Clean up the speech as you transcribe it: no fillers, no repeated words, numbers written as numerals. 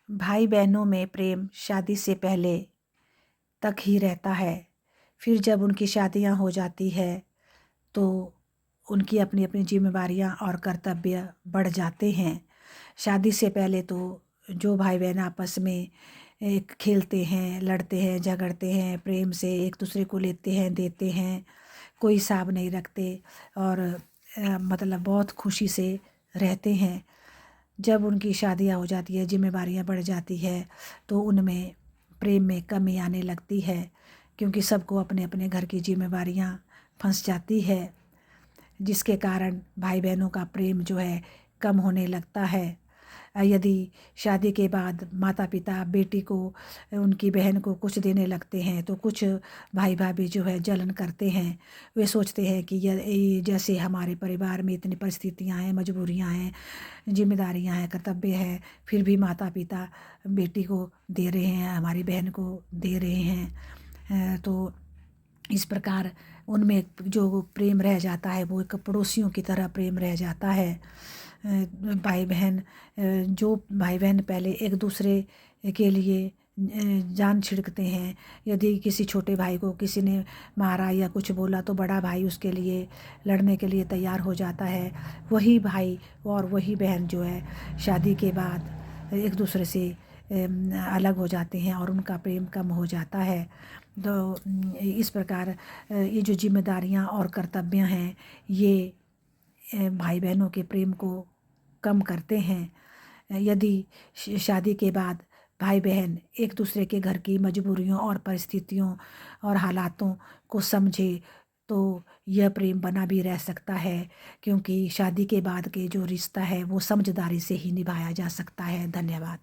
भाई बहनों में प्रेम शादी से पहले तक ही रहता है। फिर जब उनकी शादियां हो जाती है तो उनकी अपनी अपनी जिम्मेवारियां और कर्तव्य बढ़ जाते हैं। शादी से पहले तो जो भाई बहन आपस में एक खेलते हैं, लड़ते हैं, झगड़ते हैं, प्रेम से एक दूसरे को लेते हैं, देते हैं, कोई हिसाब नहीं रखते और मतलब बहुत खुशी से रहते हैं। जब उनकी शादियां हो जाती है, जिम्मेवारियां बढ़ जाती है, तो उनमें प्रेम में कमी आने लगती है, क्योंकि सबको अपने अपने घर की जिम्मेवारियां फंस जाती है, जिसके कारण भाई बहनों का प्रेम जो है कम होने लगता है। यदि शादी के बाद माता पिता बेटी को, उनकी बहन को कुछ देने लगते हैं तो कुछ भाई भाभी जो है जलन करते हैं। वे सोचते हैं कि ये जैसे हमारे परिवार में इतनी परिस्थितियां हैं, मजबूरियां हैं, जिम्मेदारियां हैं, कर्तव्य है, फिर भी माता पिता बेटी को दे रहे हैं, हमारी बहन को दे रहे हैं। तो इस प्रकार उनमें जो प्रेम रह जाता है वो एक पड़ोसियों की तरह प्रेम रह जाता है। भाई बहन, जो भाई बहन पहले एक दूसरे के लिए जान छिड़कते हैं। यदि किसी छोटे भाई को किसी ने मारा या कुछ बोला तो बड़ा भाई उसके लिए लड़ने के लिए तैयार हो जाता है। वही भाई और वही बहन जो है शादी के बाद एक दूसरे से अलग हो जाते हैं और उनका प्रेम कम हो जाता है। तो इस प्रकार ये जो जिम्मेदारियां और कर्तव्य हैं ये भाई बहनों के प्रेम को कम करते हैं। यदि शादी के बाद भाई बहन एक दूसरे के घर की मजबूरियों और परिस्थितियों और हालातों को समझे तो यह प्रेम बना भी रह सकता है, क्योंकि शादी के बाद के जो रिश्ता है वो समझदारी से ही निभाया जा सकता है। धन्यवाद।